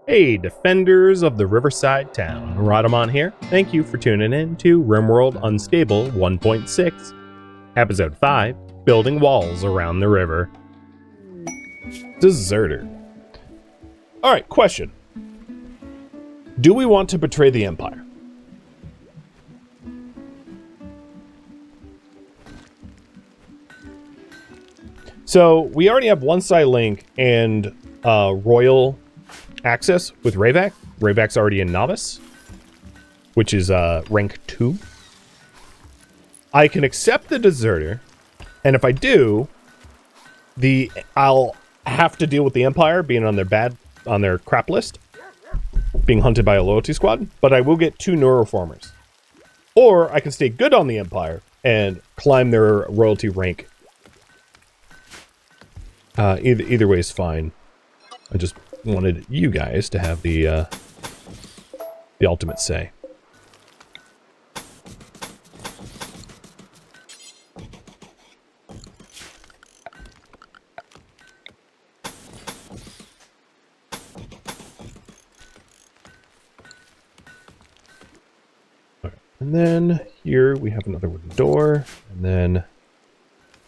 Hey, defenders of the riverside town, Rhadamant here. Thank you for tuning in to RimWorld Unstable 1.6, Episode 5, Building Walls Around the River. Deserter. Alright, question. Do we want to betray the Empire? So, we already have one side link and royal access with Rayvac. Rayvac's already a novice, which is rank 2. I can accept the deserter, and if I do, I'll have to deal with the Empire being on their crap list, being hunted by a loyalty squad, but I will get 2 neuroformers. Or I can stay good on the Empire and climb their royalty rank. Either way is fine. I just wanted you guys to have the ultimate say. Okay. And then here we have another wooden door, and then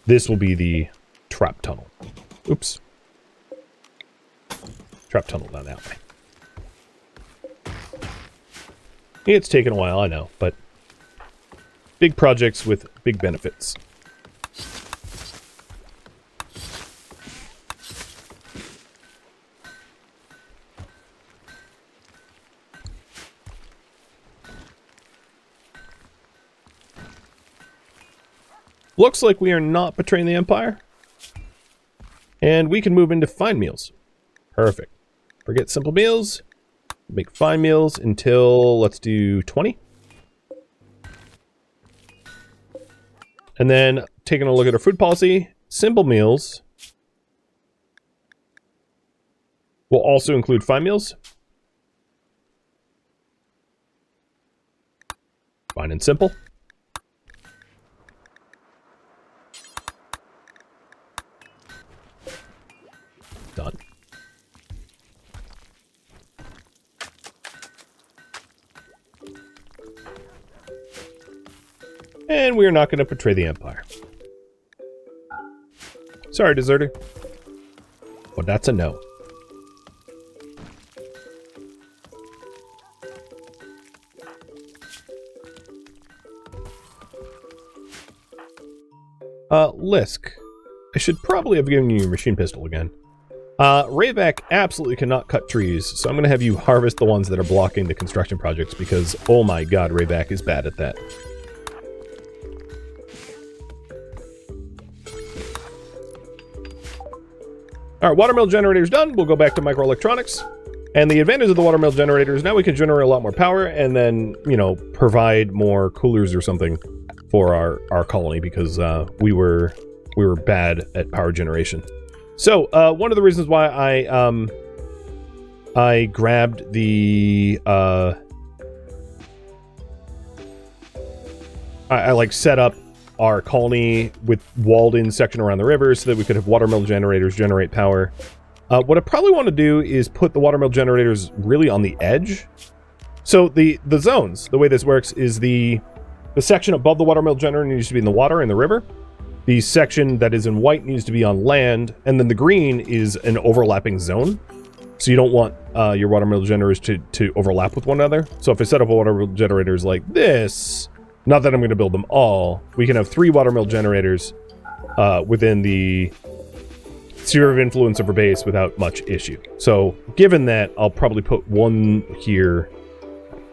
this will be the trap tunnel. Oops. Trap tunnel down that way. It's taken a while, I know, but big projects with big benefits. Looks like we are not betraying the Empire. And we can move into fine meals. Perfect. Forget simple meals. Make fine meals until, let's do 20. And then taking a look at our food policy, simple meals will also include fine meals. Fine and simple. Done. And we are not going to betray the Empire. Sorry, deserter. But that's a no. Lisk. I should probably have given you your machine pistol again. Rayvac absolutely cannot cut trees, so I'm going to have you harvest the ones that are blocking the construction projects because, oh my god, Rayvac is bad at that. Alright, watermill generator's done. We'll go back to microelectronics. And the advantage of the watermill generator is now we can generate a lot more power and then, you know, provide more coolers or something for our colony because we were bad at power generation. So, one of the reasons why I grabbed the I like set up our colony with walled-in section around the river so that we could have watermill generators generate power. What I probably want to do is put the watermill generators really on the edge. So the zones, the way this works is the section above the watermill generator needs to be in the water in the river. The section that is in white needs to be on land, and then the green is an overlapping zone. So you don't want your watermill generators to overlap with one another. So if I set up a watermill generators like this, not that I'm going to build them all, we can have 3 watermill generators within the sphere of influence of our base without much issue. So given that, I'll probably put 1 here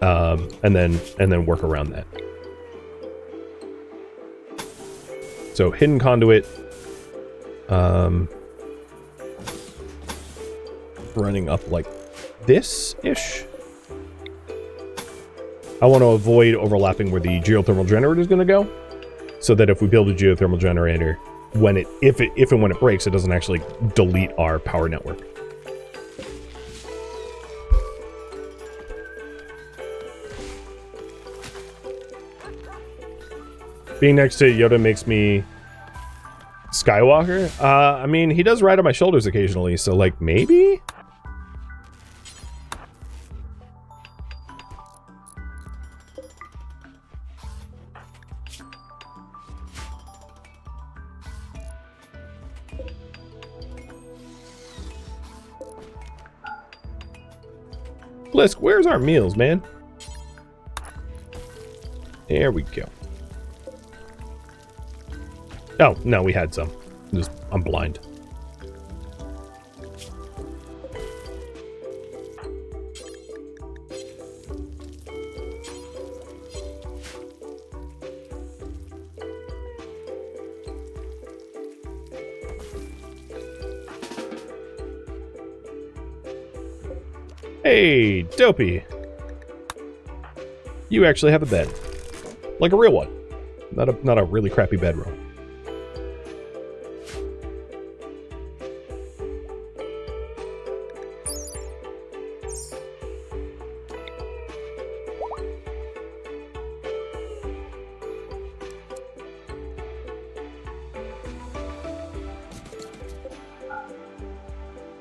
and then work around that. So hidden conduit, running up like this-ish. I want to avoid overlapping where the geothermal generator is going to go, so that if we build a geothermal generator, if and when it breaks, it doesn't actually delete our power network. Being next to Yoda makes me Skywalker? I mean, he does ride on my shoulders occasionally, so, like, maybe? Blisk, where's our meals, man? There we go. Oh, no, we had some. I'm blind. Hey, Dopey. You actually have a bed. Like a real one. Not a really crappy bedroom.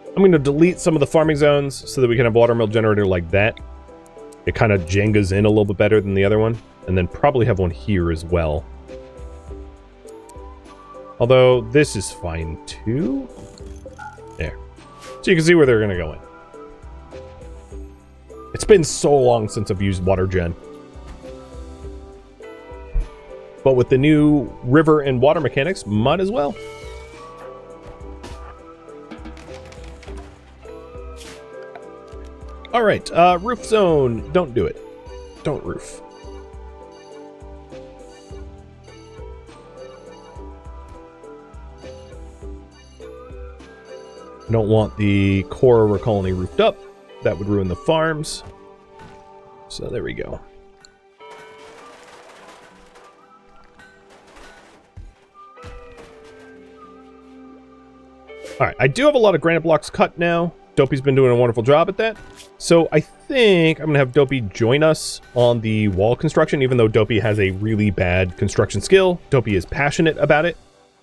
I'm going to delete some of the farming zones so that we can have Watermill generator like that. It kind of Jengas in a little bit better than the other one. And then probably have one here as well. Although, this is fine too. There. So you can see where they're going to go in. It's been so long since I've used water gen. But with the new river and water mechanics, might as well. Alright, roof zone. Don't do it. Don't roof. I don't want the core of our colony roofed up. That would ruin the farms. So there we go. Alright, I do have a lot of granite blocks cut now. Dopey's been doing a wonderful job at that. So I think I'm going to have Dopey join us on the wall construction, even though Dopey has a really bad construction skill. Dopey is passionate about it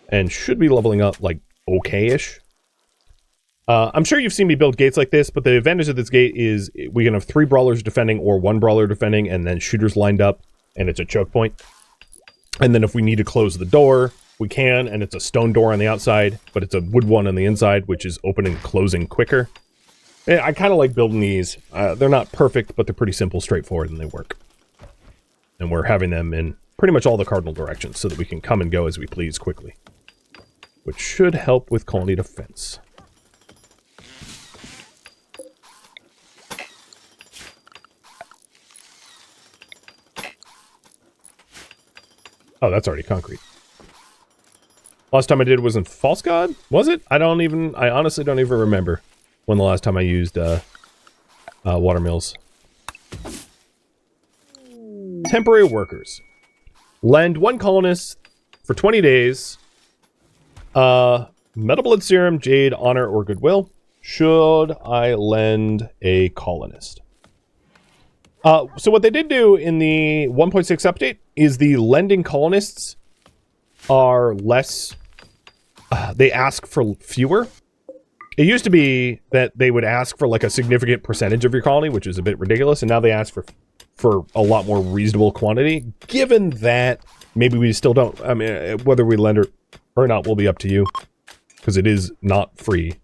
and should be leveling up, like, okay-ish. I'm sure you've seen me build gates like this, but the advantage of this gate is we can have 3 brawlers defending or 1 brawler defending, and then shooters lined up, and it's a choke point. And then if we need to close the door, we can, and it's a stone door on the outside, but it's a wood one on the inside, which is opening and closing quicker. I kind of like building these. They're not perfect, but they're pretty simple, straightforward, and they work. And we're having them in pretty much all the cardinal directions so that we can come and go as we please quickly. Which should help with colony defense. Oh, that's already concrete. Last time I did was in False God? Was it? I honestly don't even remember when the last time I used Watermills. Temporary workers. Lend 1 colonist for 20 days. Metal Blood Serum, Jade, Honor, or Goodwill. Should I lend a colonist? So what they did do in the 1.6 update is the lending colonists are less... they ask for fewer. It used to be that they would ask for like a significant percentage of your colony, which is a bit ridiculous, and now they ask for a lot more reasonable quantity. Given that maybe we still don't... I mean, whether we lend or not will be up to you, because it is not free.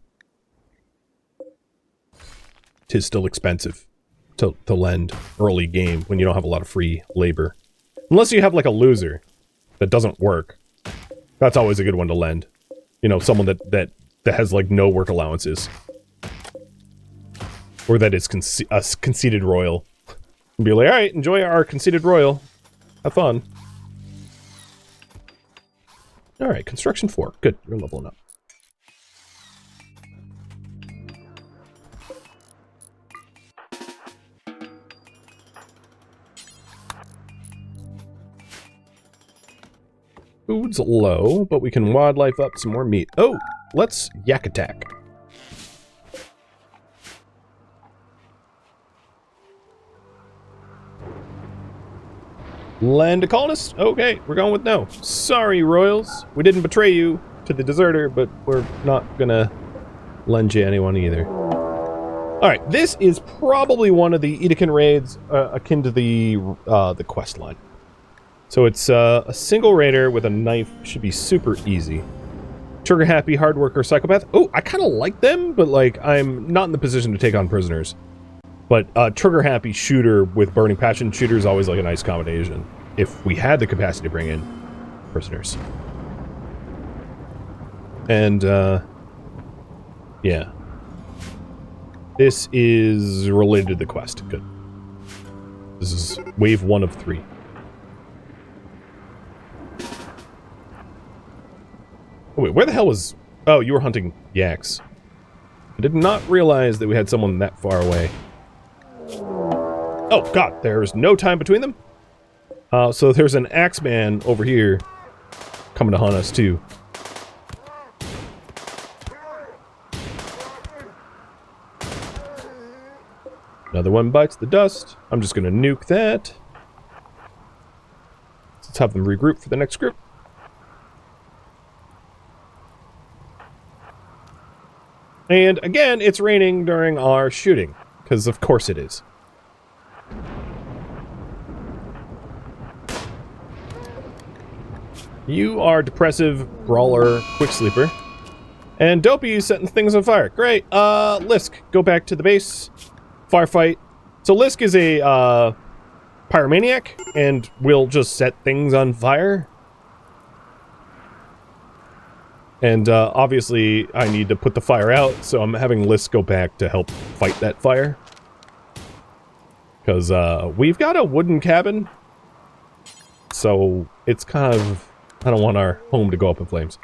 'Tis still expensive to lend early game when you don't have a lot of free labor. Unless you have like a loser that doesn't work. That's always a good one to lend. You know, someone that has like no work allowances. Or that is a conceited royal. And be like, alright, enjoy our conceited royal. Have fun. Alright, construction 4. Good, you're leveling up. Food's low, but we can wildlife up some more meat. Oh, let's yak attack. Lend a colonist? Okay, we're going with no. Sorry, royals. We didn't betray you to the deserter, but we're not gonna lend you anyone either. Alright, this is probably one of the Edekin raids akin to the quest line. So it's a single raider with a knife. Should be super easy. Trigger happy, hard worker, psychopath. Oh, I kind of like them, but like I'm not in the position to take on prisoners. But a trigger-happy shooter with burning passion shooter is always like a nice combination. If we had the capacity to bring in prisoners. And, yeah. This is related to the quest. Good. This is wave 1 of 3. Oh, wait, where the hell was... Oh, you were hunting yaks. I did not realize that we had someone that far away. Oh, God, there's no time between them? So there's an Axeman over here coming to hunt us, too. Another one bites the dust. I'm just going to nuke that. Let's have them regroup for the next group. And again, it's raining during our shooting, because of course it is. You are depressive, brawler, quick sleeper. And Dopey is setting things on fire. Great. Lisk, go back to the base. Firefight. So Lisk is a pyromaniac, and will just set things on fire. And obviously, I need to put the fire out, so I'm having Lisk go back to help fight that fire. Because we've got a wooden cabin, so it's kind of... I don't want our home to go up in flames.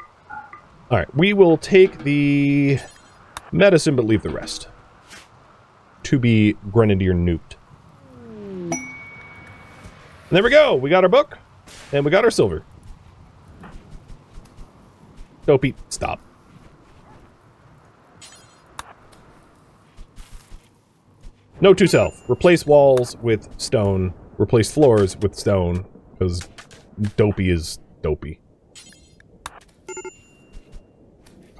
Alright, we will take the medicine, but leave the rest. To be Grenadier nuked. And there we go! We got our book, and we got our silver. Dopey, stop. Note to self. Replace walls with stone. Replace floors with stone. Because Dopey is Dopey.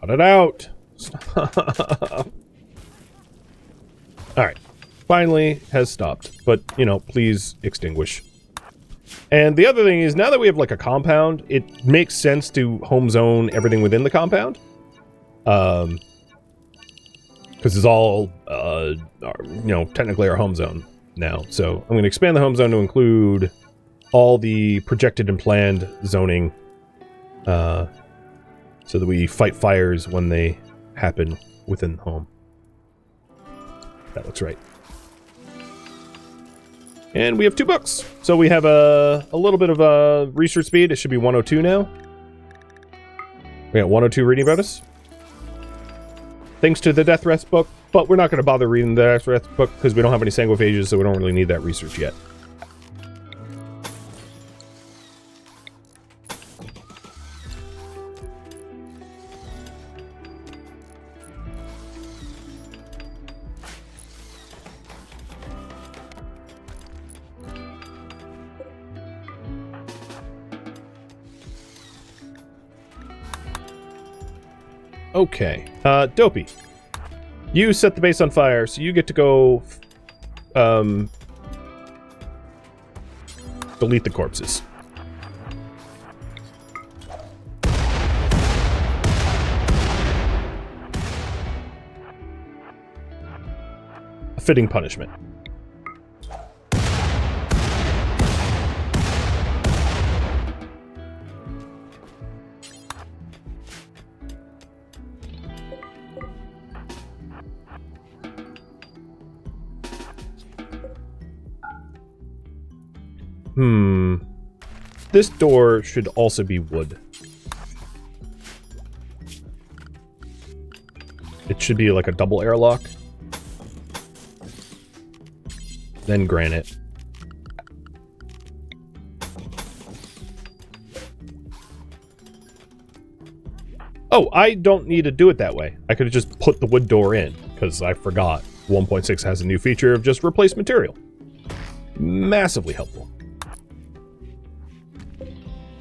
Cut it out! Stop. Alright. Finally has stopped. But, you know, please extinguish. And the other thing is, now that we have, like, a compound, it makes sense to home zone everything within the compound. Because it's all, you know, technically our home zone now. So I'm going to expand the home zone to include all the projected and planned zoning, so that we fight fires when they happen within the home. That looks right. And we have 2 books. So we have a little bit of research speed. It should be 102 now. We got 102 reading bonus. Thanks to the Death Rest book, but we're not going to bother reading the Death Rest book because we don't have any sanguiphages, so we don't really need that research yet. Okay, Dopey. You set the base on fire, so you get to go, delete the corpses. A fitting punishment. This door should also be wood. It should be like a double airlock. Then granite. Oh, I don't need to do it that way. I could have just put the wood door in, because I forgot. 1.6 has a new feature of just replace material. Massively helpful.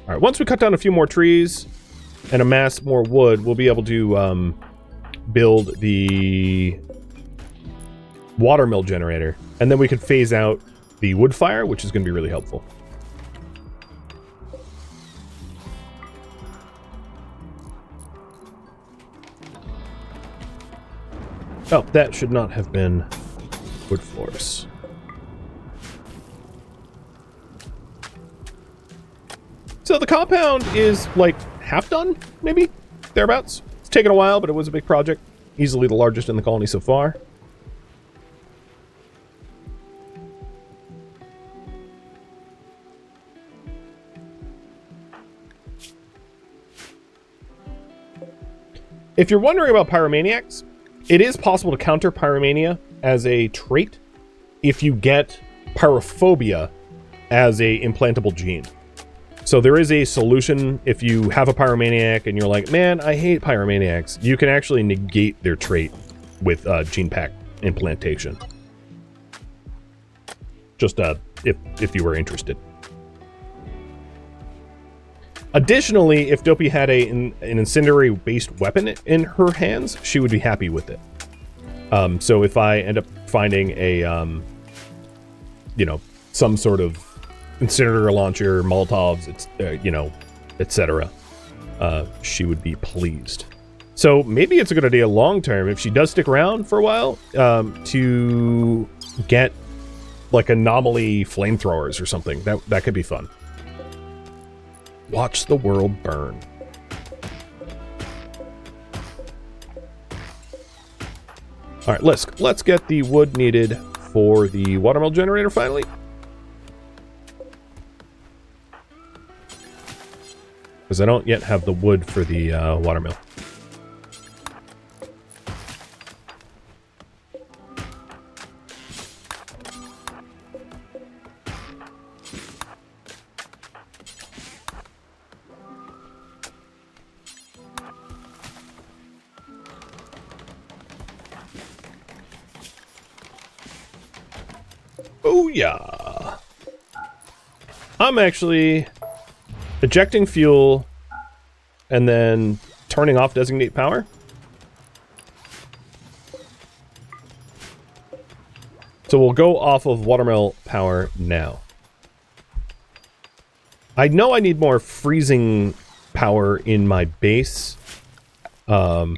Alright, once we cut down a few more trees and amass more wood, we'll be able to build the watermill generator. And then we can phase out the wood fire, which is going to be really helpful. Oh, that should not have been Wood floors. So the compound is like half done, maybe? Thereabouts. It's taken a while, but it was a big project. Easily the largest in the colony so far. If you're wondering about pyromaniacs, it is possible to counter pyromania as a trait if you get pyrophobia as a implantable gene. So there is a solution if you have a pyromaniac and you're like, man, I hate pyromaniacs. You can actually negate their trait with gene pack implantation. Just if you were interested. Additionally, if Dopey had an incendiary-based weapon in her hands, she would be happy with it. So if I end up finding a, you know, some sort of incinerator launcher, Molotovs, etc., she would be pleased. So maybe it's a good idea long-term, if she does stick around for a while, to get, like, Anomaly flamethrowers or something. That could be fun. Watch the world burn. All right, let's get the wood needed for the watermill generator finally. Because I don't yet have the wood for the watermill. Oh yeah. I'm actually ejecting fuel and then turning off designate power. So we'll go off of watermill power now. I know I need more freezing power in my base. So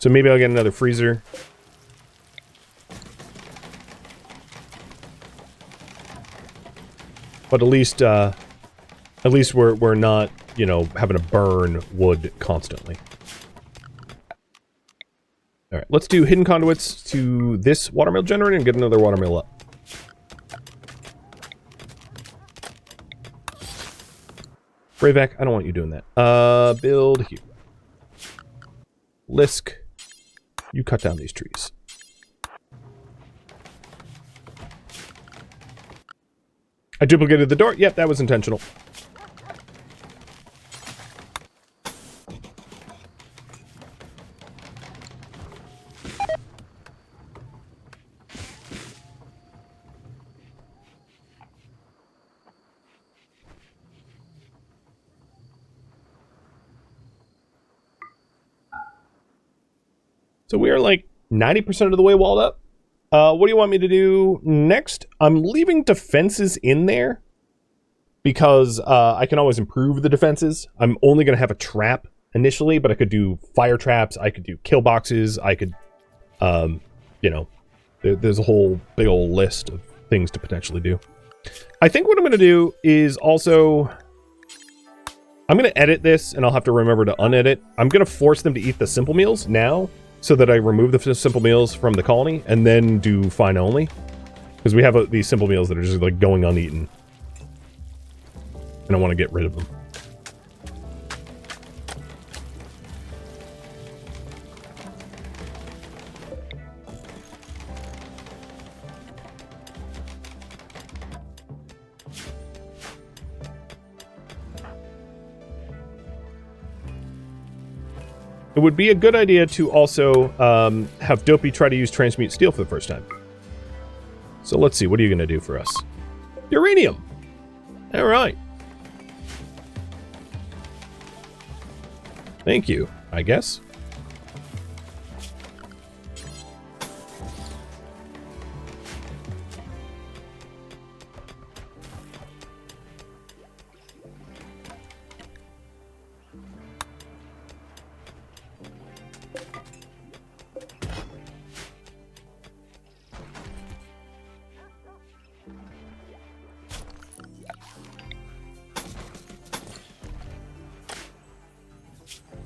maybe I'll get another freezer. But at least we're not, you know, having to burn wood constantly. All right, let's do hidden conduits to this watermill generator and get another watermill up. Brayvac, I don't want you doing that. Build here. Lisk, you cut down these trees. I duplicated the door. Yep, that was intentional. So we are like 90% of the way walled up. What do you want me to do next? I'm leaving defenses in there because I can always improve the defenses. I'm only going to have a trap initially, but I could do fire traps. I could do kill boxes. I could, you know, there's a whole big old list of things to potentially do. I think what I'm going to do is also, I'm going to edit this and I'll have to remember to unedit. I'm going to force them to eat the simple meals now, so that I remove the simple meals from the colony and then do fine only. Because we have these simple meals that are just like going uneaten. And I want to get rid of them. It would be a good idea to also have Dopey try to use transmute steel for the first time. So let's see, what are you going to do for us? Uranium! Alright. Thank you, I guess.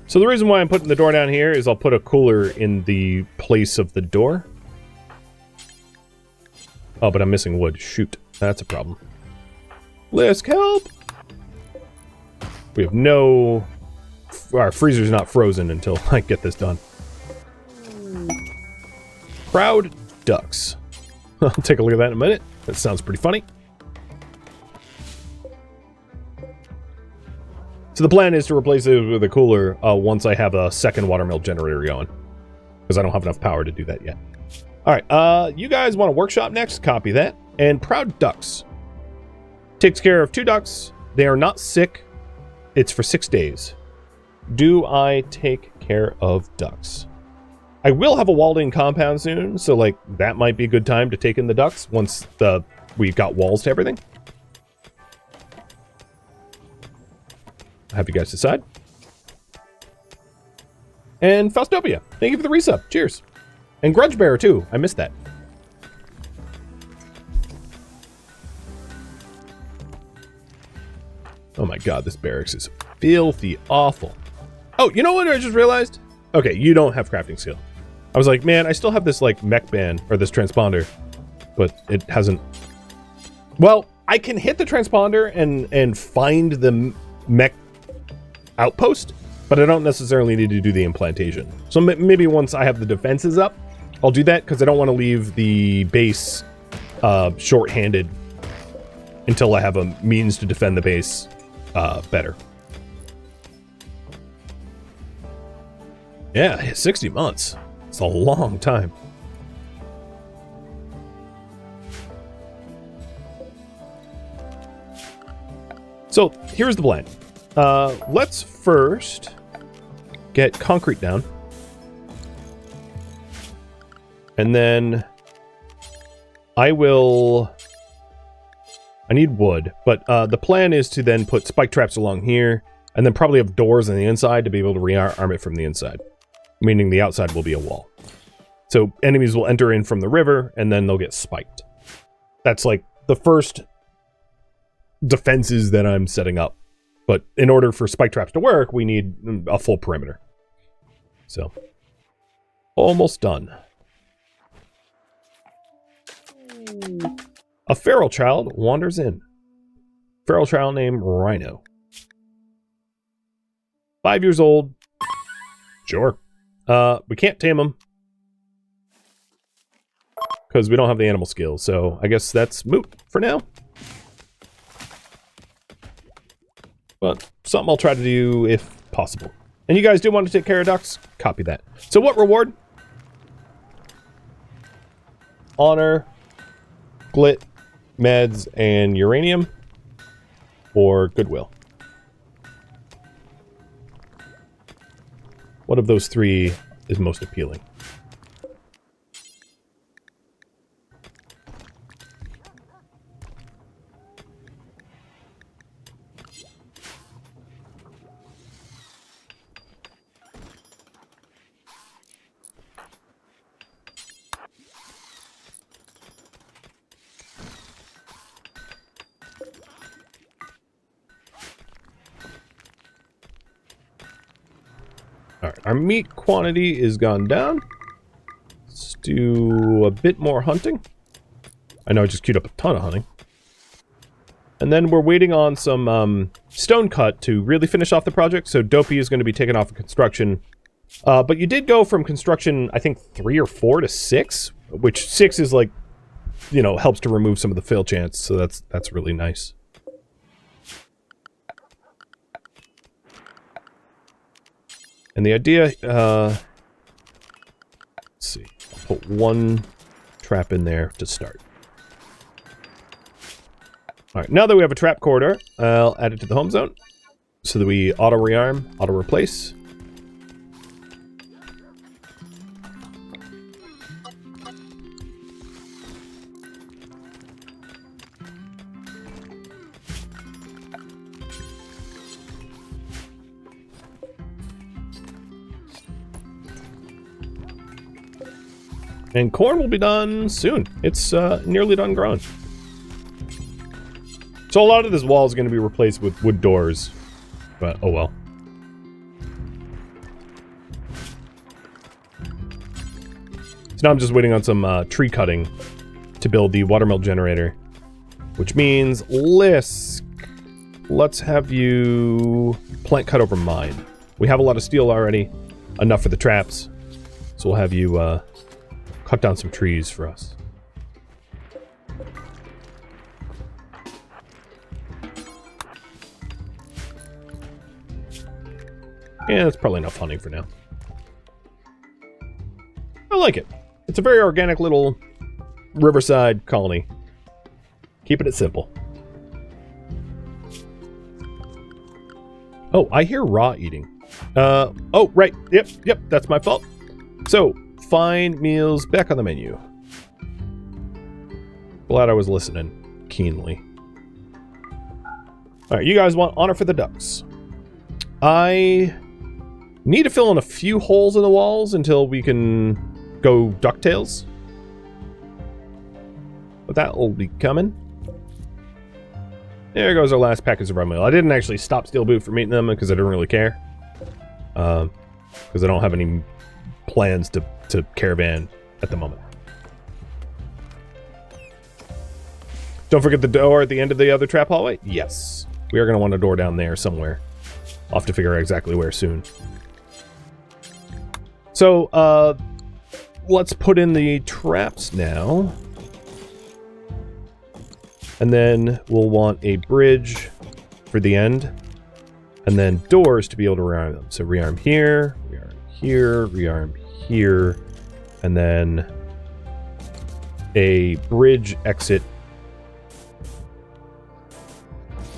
So the reason why I'm putting the door down here is I'll put a cooler in the place of the door. Oh, but I'm missing wood. Shoot. That's a problem. Lisk, help! We have no... Our freezer's not frozen until I get this done. Proud ducks. I'll take a look at that in a minute. That sounds pretty funny. So the plan is to replace it with a cooler once I have a second watermill generator going. Because I don't have enough power to do that yet. Alright, you guys want a workshop next? Copy that. And Proud Ducks. Takes care of 2 ducks. They are not sick. It's for 6 days. Do I take care of ducks? I will have a walled-in compound soon, so like that might be a good time to take in the ducks once we've got walls to everything. Have you guys decide. And Faustopia, thank you for the resub. Cheers. And Grudgebearer too. I missed that. Oh my god, this barracks is filthy awful. Oh, you know what I just realized? Okay, you don't have crafting skill. I was like, man, I still have this like mech band or this transponder, but it hasn't. Well, I can hit the transponder and find the mech outpost, but I don't necessarily need to do the implantation. So maybe once I have the defenses up, I'll do that because I don't want to leave the base short-handed until I have a means to defend the base better. Yeah, 60 months. It's a long time. So here's the plan. Let's first get concrete down. And then I need wood, but the plan is to then put spike traps along here and then probably have doors on the inside to be able to rearm it from the inside, meaning the outside will be a wall. So enemies will enter in from the river and then they'll get spiked. That's like the first defenses that I'm setting up. But in order for spike traps to work, we need a full perimeter. So, almost done. A feral child wanders in. Feral child named Rhino. 5 years old. Sure. We can't tame him. Because we don't have the animal skills, so I guess that's moot for now. But something I'll try to do if possible. And you guys do want to take care of ducks? Copy that. So what reward? Honor, glit, meds, and uranium. Or goodwill. What of those 3 is most appealing? Alright, our meat quantity is gone down. Let's do a bit more hunting. I know I just queued up a ton of hunting. And then we're waiting on some stone cut to really finish off the project, so Dopey is going to be taken off of construction. But you did go from construction, I think, 3 or 4 to 6, which 6 is like, you know, helps to remove some of the fail chance, so that's really nice. And the idea, let's see, I'll put 1 trap in there to start. Alright, now that we have a trap corridor, I'll add it to the home zone so that we auto-rearm, auto-replace. And corn will be done soon. It's nearly done growing. So a lot of this wall is going to be replaced with wood doors. But, oh well. So now I'm just waiting on some tree cutting to build the watermill generator. Which means, Lisk, let's have you plant cut over mine. We have a lot of steel already, enough for the traps. So we'll have you cut down some trees for us. Yeah, that's probably enough hunting for now. I like it. It's a very organic little riverside colony. Keeping it simple. Oh, I hear raw eating. Oh, right. Yep, that's my fault. So, find meals back on the menu. Glad I was listening keenly. Alright, you guys want honor for the ducks. I need to fill in a few holes in the walls until we can go DuckTales. But that will be coming. There goes our last package of Roleplay. I didn't actually stop Steel Boot from eating them because I didn't really care. Because I don't have any plans to caravan at the moment. Don't forget the door at the end of the other trap hallway. Yes. We are going to want a door down there somewhere. I'll have to figure out exactly where soon. So, let's put in the traps now. And then we'll want a bridge for the end. And then doors to be able to rearm them. So rearm here, rearm here, rearm here. And then a bridge exit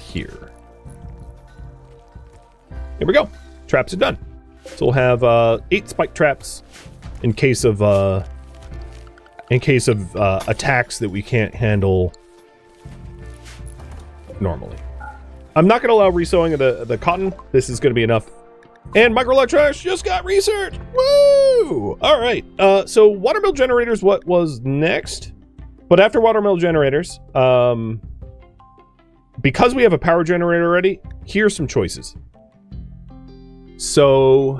here. Here we go. Traps are done. So we'll have 8 spike traps in case of attacks that we can't handle normally. I'm not going to allow resewing of the cotton. This is going to be enough. And microelectronics just got research. Woo! All right. So watermill generators. What was next? But after watermill generators, because we have a power generator already, here's some choices. So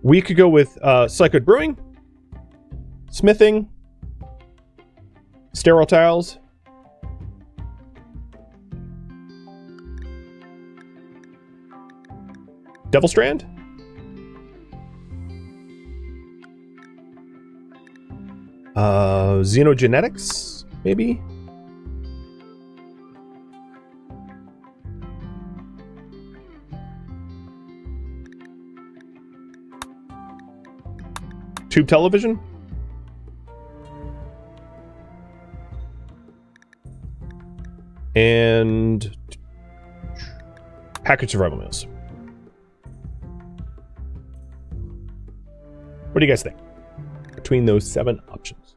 we could go with Cyclid Brewing, Smithing, Sterile Tiles, Devil Strand, Xenogenetics, maybe? Tube television? And package survival meals. What do you guys think? Between those 7 options.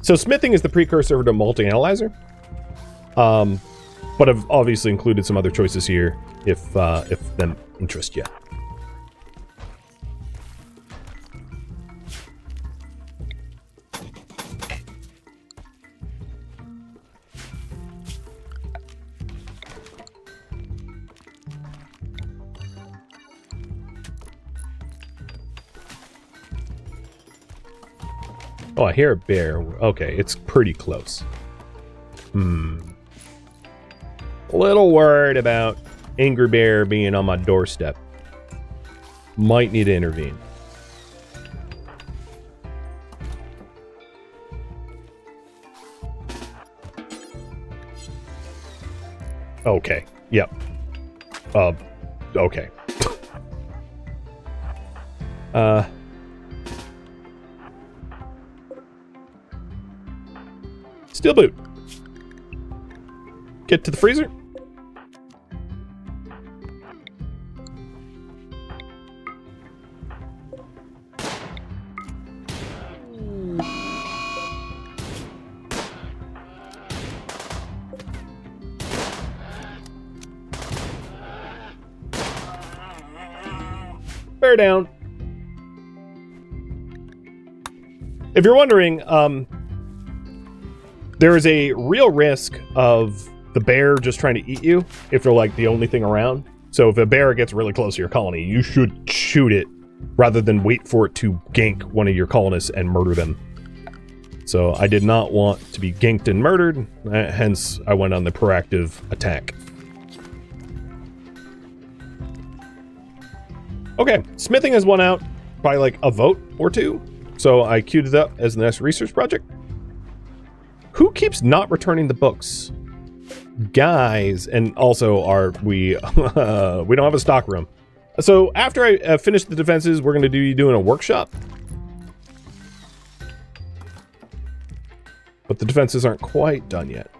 So smithing is the precursor to multi-analyzer. But I've obviously included some other choices here if them interest you. Oh, I hear a bear. Okay, it's pretty close. A little worried about Angry Bear being on my doorstep. Might need to intervene. Okay. Yep. Okay. Steel boot. Get to the freezer. Bear down. If you're wondering, there is a real risk of the bear just trying to eat you if they're like the only thing around. So if a bear gets really close to your colony, you should shoot it rather than wait for it to gank one of your colonists and murder them. So I did not want to be ganked and murdered, hence I went on the proactive attack. Okay, smithing has won out by like a vote or two, so I queued it up as the next research project. Who keeps not returning the books? Guys, and also we don't have a stock room. So after I finish the defenses, we're going to be doing a workshop. But the defenses aren't quite done yet.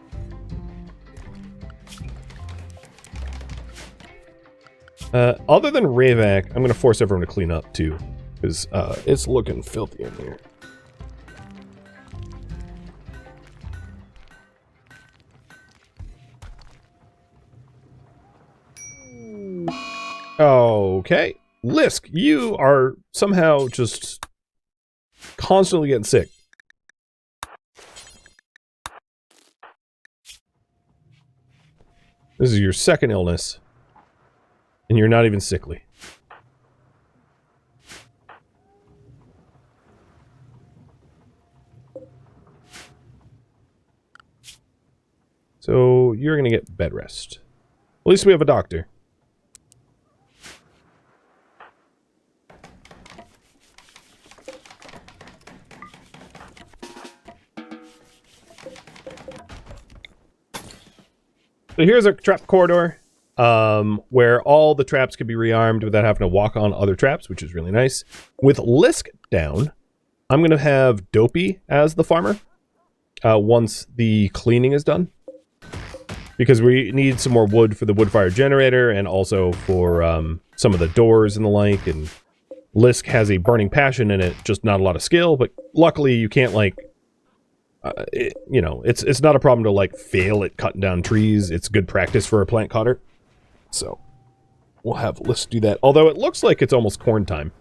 Other than Ravak, I'm going to force everyone to clean up too, because it's looking filthy in here. Okay. Lisk, you are somehow just constantly getting sick. This is your second illness, and you're not even sickly. So you're going to get bed rest. At least we have a doctor. So here's a trap corridor, where all the traps can be rearmed without having to walk on other traps, which is really nice. With Lisk down, I'm going to have Dopey as the farmer once the cleaning is done. Because we need some more wood for the wood fire generator and also for some of the doors and the like. And Lisk has a burning passion in it, just not a lot of skill. But luckily you can't like... you know, it's not a problem to like fail at cutting down trees. It's good practice for a plant cutter. So we'll have Lisk do that. Although it looks like it's almost corn time.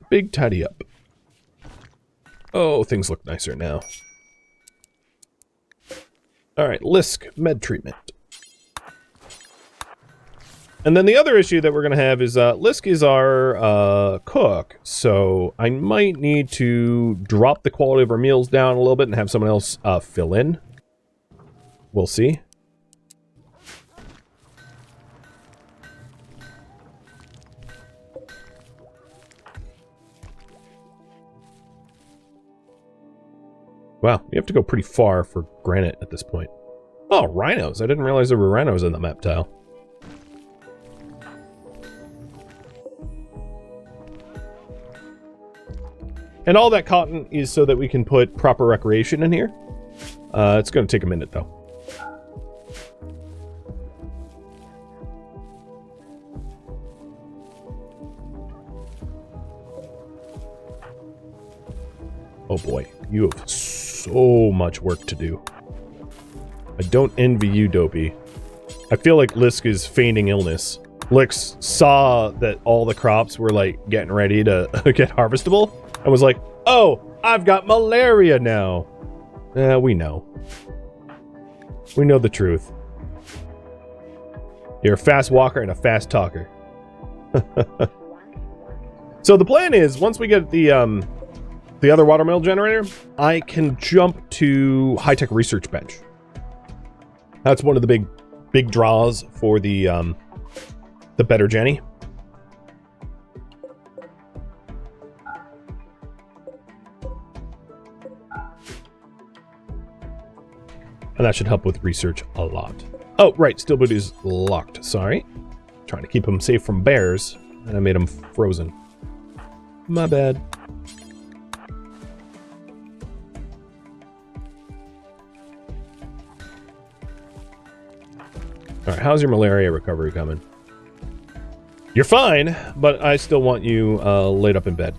Big tidy up. Oh, things look nicer now. Alright, Lisk, med treatment. And then the other issue that we're going to have is Lisk is our cook, so I might need to drop the quality of our meals down a little bit and have someone else fill in. We'll see. Wow, you have to go pretty far for granite at this point. Oh, rhinos. I didn't realize there were rhinos in the map tile. And all that cotton is so that we can put proper recreation in here. It's going to take a minute, though. Oh boy, you have so much work to do. I don't envy you, Dopey. I feel like Lisk is feigning illness. Lisk saw that all the crops were like getting ready to get harvestable and was like, oh, I've got malaria now. We know. We know the truth. You're a fast walker and a fast talker. So the plan is, once we get the other Watermill generator, I can jump to high-tech research bench. That's one of the big draws for the better Jenny. And that should help with research a lot. Oh, right, Steelboot is locked. Sorry. Trying to keep him safe from bears, and I made him frozen. My bad. Alright, how's your malaria recovery coming? You're fine, but I still want you laid up in bed.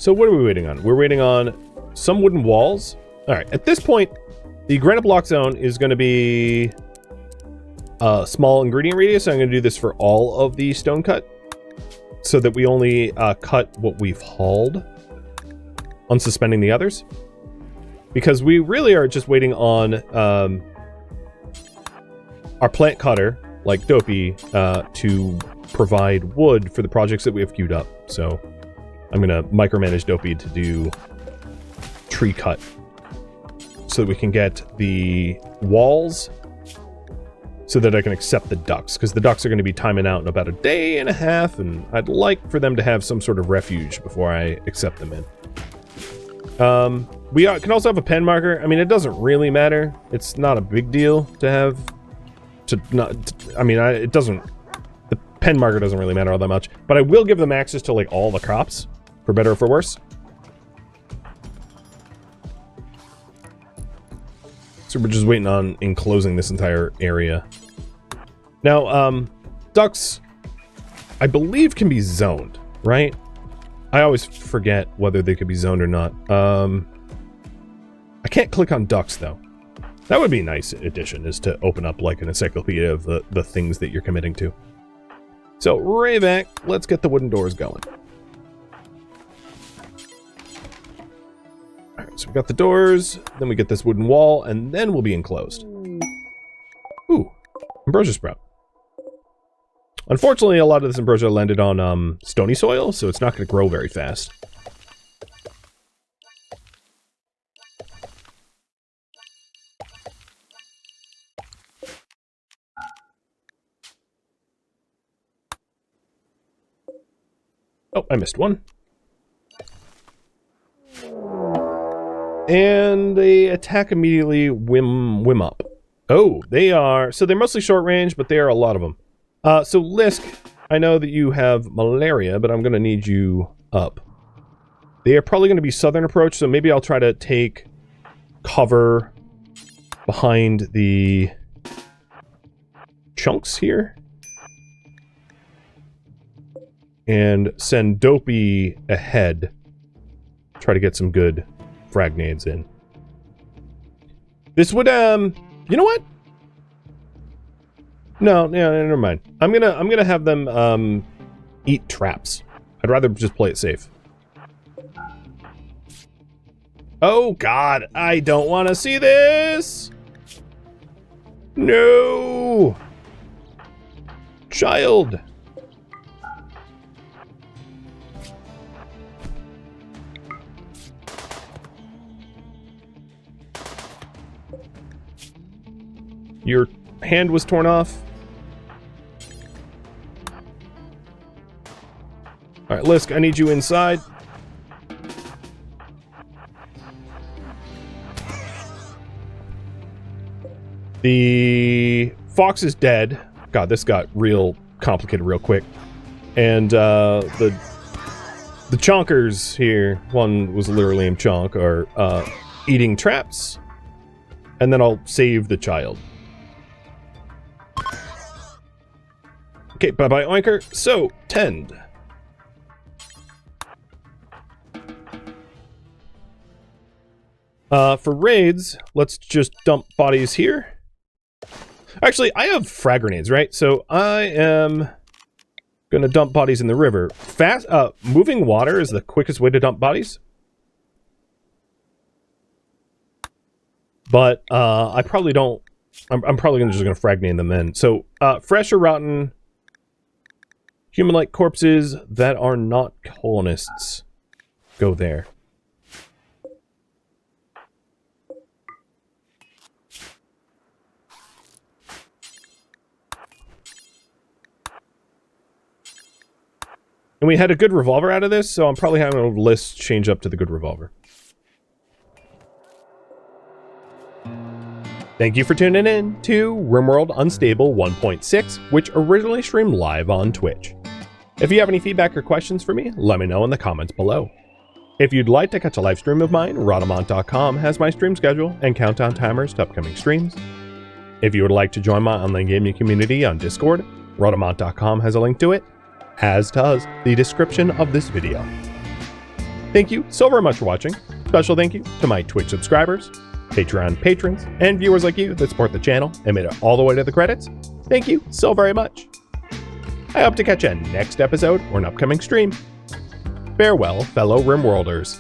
So what are we waiting on? We're waiting on some wooden walls. All right, at this point, the granite block zone is going to be a small ingredient radius. I'm going to do this for all of the stone cut so that we only cut what we've hauled, unsuspending the others. Because we really are just waiting on our plant cutter, like Dopey, to provide wood for the projects that we have queued up. So I'm going to micromanage Dopey to do tree cut so that we can get the walls so that I can accept the ducks, because the ducks are going to be timing out in about a day and a half, and I'd like for them to have some sort of refuge before I accept them in. We can also have a pen marker. I mean, it doesn't really matter. It's not a big deal to have it doesn't, the pen marker doesn't really matter all that much, but I will give them access to like all the crops, for better or for worse. So we're just waiting on enclosing this entire area. Now, ducks, I believe, can be zoned, right? I always forget whether they could be zoned or not. I can't click on ducks, though. That would be a nice addition, is to open up like an encyclopedia of the things that you're committing to. So, right back, let's get the wooden doors going. Alright, so we got the doors, then we get this wooden wall, and then we'll be enclosed. Ooh, ambrosia sprout. Unfortunately, a lot of this ambrosia landed on stony soil, so it's not going to grow very fast. Oh, I missed one. And they attack immediately, whim up. Oh, they are... So they're mostly short range, but there are a lot of them. So Lisk, I know that you have malaria, but I'm going to need you up. They are probably going to be southern approach, so maybe I'll try to take cover behind the chunks here. And send Dopey ahead. Try to get some good frag nades in. This would, you know what? No, never mind. I'm gonna have them, eat traps. I'd rather just play it safe. Oh, God. I don't want to see this! No! Child! Your hand was torn off. Alright, Lisk, I need you inside. The fox is dead. God, this got real complicated real quick. And the chonkers here, one was literally named Chonk, are eating traps. And then I'll save the child. Okay, bye-bye, Oinker. So, tend. For raids, let's just dump bodies here. Actually, I have frag grenades, right? So, I am gonna dump bodies in the river. Moving water is the quickest way to dump bodies. But, I probably don't... I'm probably just gonna frag name them in. So, fresh or rotten... Human-like corpses that are not colonists. Go there. And we had a good revolver out of this, so I'm probably having a list change up to the good revolver. Thank you for tuning in to RimWorld Unstable 1.6, which originally streamed live on Twitch. If you have any feedback or questions for me, let me know in the comments below. If you'd like to catch a live stream of mine, Rhadamant.com has my stream schedule and countdown timers to upcoming streams. If you would like to join my online gaming community on Discord, Rhadamant.com has a link to it, as does the description of this video. Thank you so very much for watching. Special thank you to my Twitch subscribers, Patreon patrons, and viewers like you that support the channel and made it all the way to the credits. Thank you so very much. I hope to catch you next episode or an upcoming stream. Farewell, fellow RimWorlders.